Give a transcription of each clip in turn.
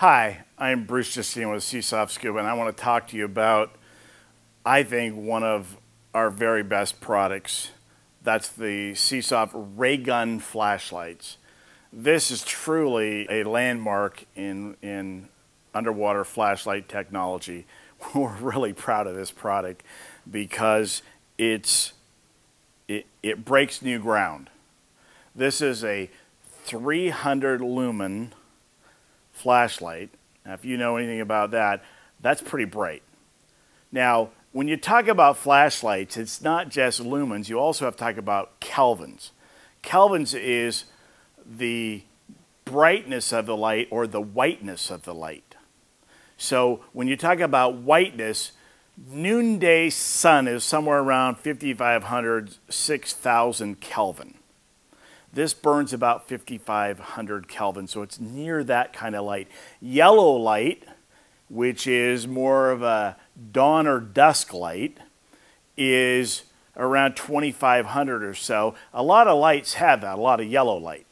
Hi, I'm Bruce Justine with Seasoft Scuba, and I want to talk to you about, I think, one of our very best products. That's the Seasoft RayGun Flashlights. This is truly a landmark in underwater flashlight technology. We're really proud of this product because it breaks new ground. This is a 300 lumen flashlight. Now, if you know anything about that, that's pretty bright. Now, when you talk about flashlights, it's not just lumens. You also have to talk about kelvins. Kelvins is the brightness of the light or the whiteness of the light. So when you talk about whiteness, noonday sun is somewhere around 5,500, 6,000 Kelvin. This burns about 5,500 Kelvin, so it's near that kind of light. Yellow light, which is more of a dawn or dusk light, is around 2,500 or so. A lot of lights have that, a lot of yellow light.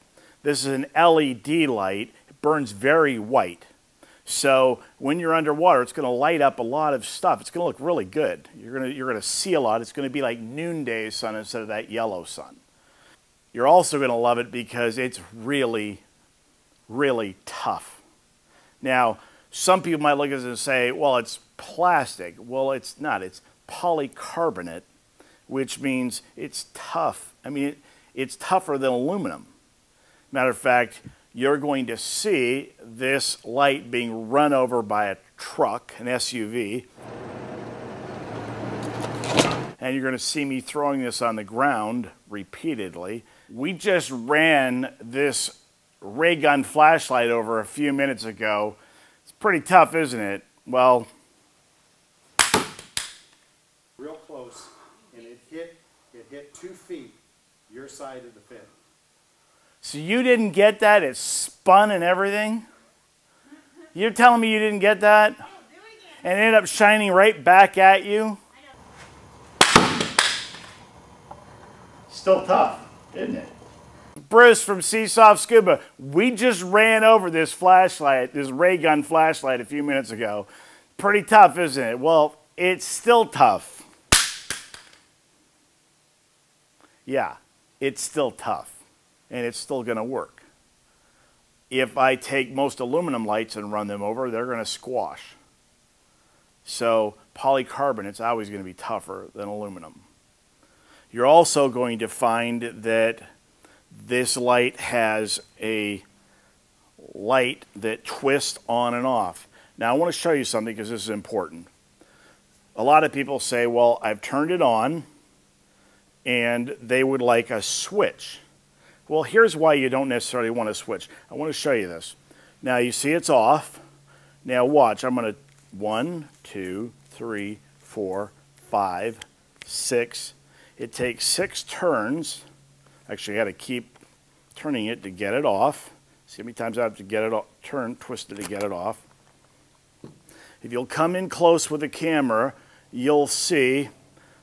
This is an LED light. It burns very white. So when you're underwater, it's going to light up a lot of stuff. It's going to look really good. You're going to see a lot. It's going to be like noonday sun instead of that yellow sun. You're also going to love it because it's really, really tough. Now, some people might look at this and say, well, it's plastic. Well, it's not. It's polycarbonate, which means it's tough. I mean, it's tougher than aluminum. Matter of fact, you're going to see this light being run over by a truck, an SUV. And you're going to see me throwing this on the ground repeatedly. We just ran this RayGun flashlight over a few minutes ago. It's pretty tough, isn't it? Well, real close, and it hit 2 feet your side of the fin. So you didn't get that? It spun and everything? You're telling me you didn't get that? And it ended up shining right back at you? Still tough, isn't it? Bruce from Seasoft Scuba. We just ran over this flashlight, this RayGun flashlight a few minutes ago. Pretty tough, isn't it? Well, it's still tough. Yeah, it's still tough. And it's still going to work. If I take most aluminum lights and run them over, they're going to squash. So polycarbonate's always going to be tougher than aluminum. You're also going to find that this light has a light that twists on and off. Now I want to show you something because this is important. A lot of people say, well, I've turned it on and they would like a switch. Well, here's why you don't necessarily want to switch. I want to show you this. Now you see it's off. Now watch, I'm going to 1, 2, 3, 4, 5, 6. It takes 6 turns. Actually, I got to keep turning it to get it off. See how many times I have to get it off, twist it to get it off. If you'll come in close with the camera, you'll see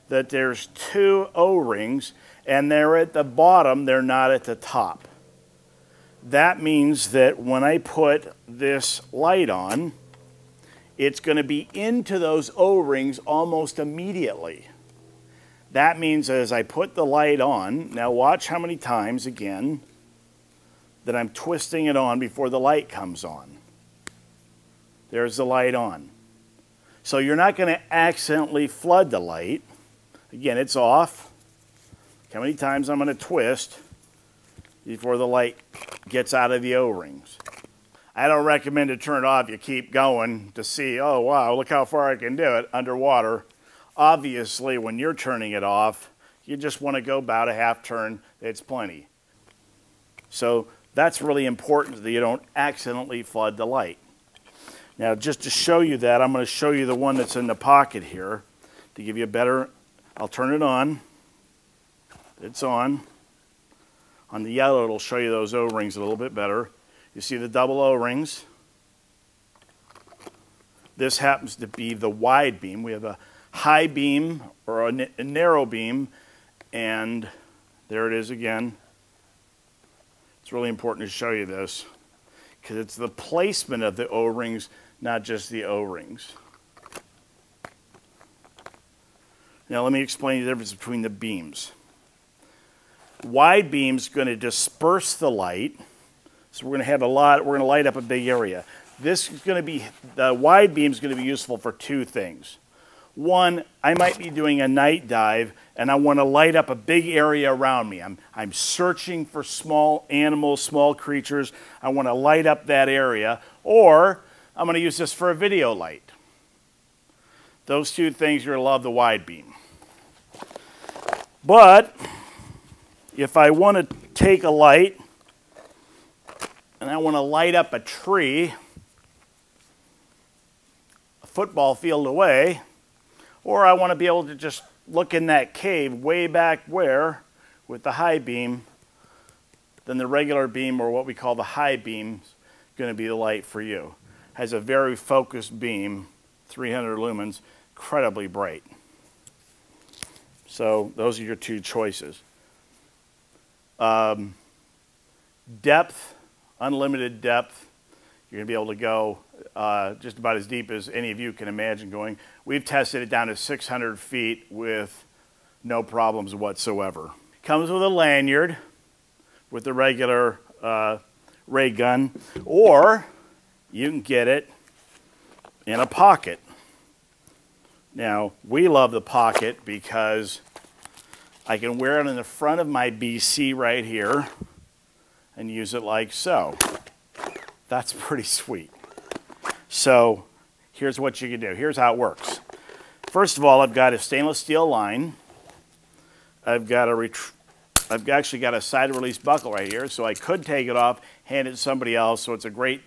that there's 2 O-rings, and they're at the bottom, they're not at the top. That means that when I put this light on, it's going to be into those O-rings almost immediately. That means as I put the light on, now watch how many times, again, that I'm twisting it on before the light comes on. There's the light on. So you're not going to accidentally flood the light. Again, it's off. How many times I'm going to twist before the light gets out of the O-rings. I don't recommend to turn it off. You keep going to see, oh, wow, look how far I can do it underwater. Obviously, when you're turning it off, you just want to go about a half turn. It's plenty. So that's really important that you don't accidentally flood the light. Now, just to show you that, I'm going to show you the one that's in the pocket here to give you a better. I'll turn it on. It's on. On the yellow, it'll show you those O-rings a little bit better. You see the double O-rings. This happens to be the wide beam. We have a high beam or a narrow beam, and there it is again. It's really important to show you this because it's the placement of the O-rings, not just the O-rings. Now let me explain the difference between the beams. Wide beam's going to disperse the light, so we're going to have we're going to light up a big area. The wide beam is going to be useful for two things. One, I might be doing a night dive and I want to light up a big area around me. I'm searching for small animals, small creatures. I want to light up that area. Or I'm going to use this for a video light. Those two things, you're going to love the wide beam. But if I want to take a light and I want to light up a tree, a football field away, or I want to be able to just look in that cave way back where with the high beam, then the regular beam, or what we call the high beam, is going to be the light for you. Has a very focused beam, 300 lumens, incredibly bright. So those are your two choices. Depth, unlimited depth. You're going to be able to go just about as deep as any of you can imagine going. We've tested it down to 600 feet with no problems whatsoever. Comes with a lanyard with the regular ray gun, or you can get it in a pocket. Now, we love the pocket because I can wear it in the front of my BC right here and use it like so. That's pretty sweet. So here's what you can do. Here's how it works. First of all, I've got a stainless steel line. I've actually got a side release buckle right here, so I could take it off, hand it to somebody else, so it's a great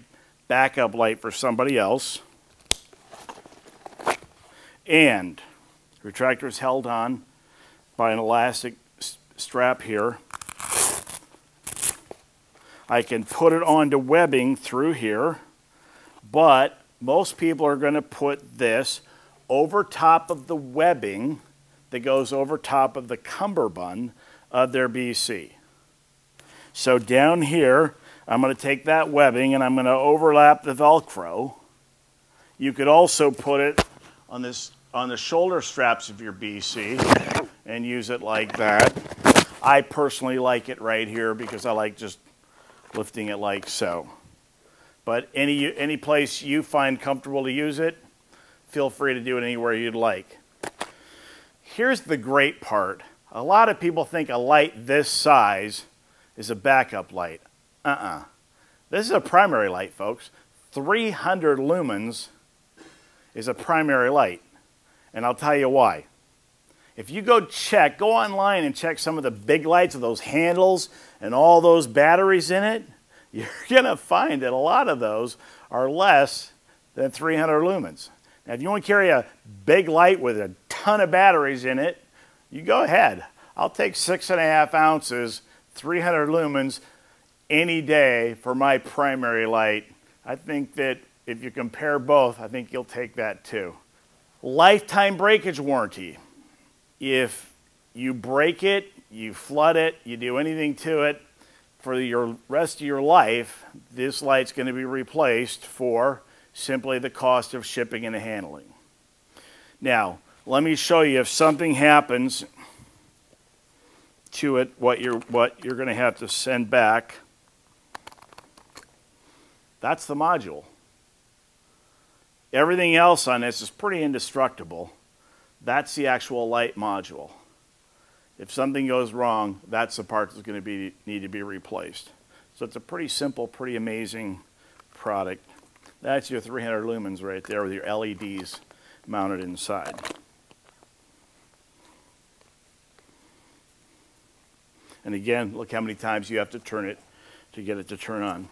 backup light for somebody else. And the retractor is held on by an elastic strap here. I can put it onto webbing through here, but most people are going to put this over top of the webbing that goes over top of the cummerbund of their BC. So down here, I'm going to take that webbing and I'm going to overlap the Velcro. You could also put it on the shoulder straps of your BC and use it like that. I personally like it right here because I like just lifting it like so. But any place you find comfortable to use it, feel free to do it anywhere you'd like. Here's the great part. A lot of people think a light this size is a backup light. This is a primary light, folks. 300 lumens is a primary light. And I'll tell you why. If you go online and check some of the big lights with those handles and all those batteries in it, you're going to find that a lot of those are less than 300 lumens. Now, if you want to carry a big light with a ton of batteries in it, you go ahead. I'll take 6.5 ounces, 300 lumens any day for my primary light. I think that if you compare both, I think you'll take that too. Lifetime breakage warranty. If you break it, you flood it, you do anything to it, for your rest of your life, this light's going to be replaced for simply the cost of shipping and handling. Now, let me show you if something happens to it, what you're going to have to send back. That's the module. Everything else on this is pretty indestructible. That's the actual light module. If something goes wrong, that's the part that's going to need to be replaced. So it's a pretty simple, pretty amazing product. That's your 300 lumens right there with your LEDs mounted inside. And again, look how many times you have to turn it to get it to turn on.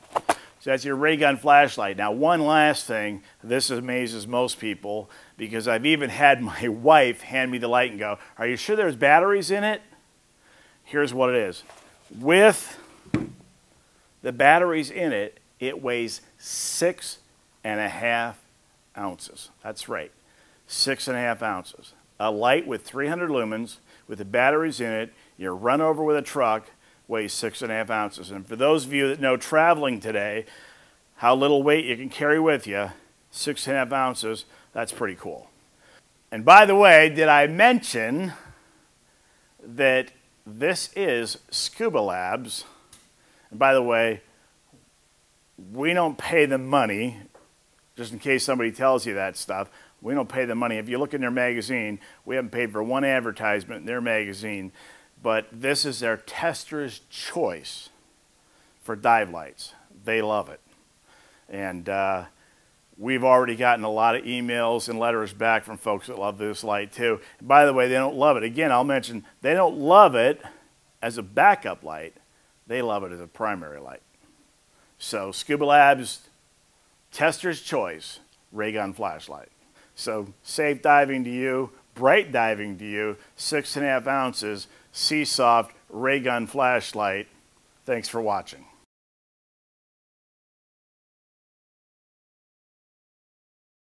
So that's your RayGun flashlight. Now, one last thing. This amazes most people because I've even had my wife hand me the light and go, "Are you sure there's batteries in it?" Here's what it is. With the batteries in it, it weighs 6.5 ounces. That's right, 6.5 ounces. A light with 300 lumens with the batteries in it, you're run over with a truck, weighs 6.5 ounces. And for those of you that know traveling today, how little weight you can carry with you, 6.5 ounces, that's pretty cool. And by the way, did I mention that this is Scuba Labs? And by the way, we don't pay them money, just in case somebody tells you that stuff. We don't pay them money. If you look in their magazine, we haven't paid for one advertisement in their magazine, but this is their tester's choice for dive lights. They love it. And we've already gotten a lot of emails and letters back from folks that love this light too. And by the way, they don't love it. Again, I'll mention, they don't love it as a backup light. They love it as a primary light. So Scuba Labs, tester's choice, RayGun Flashlight. So safe diving to you, bright diving to you, 6.5 ounces, Sea Soft RayGun Flashlight. Thanks for watching.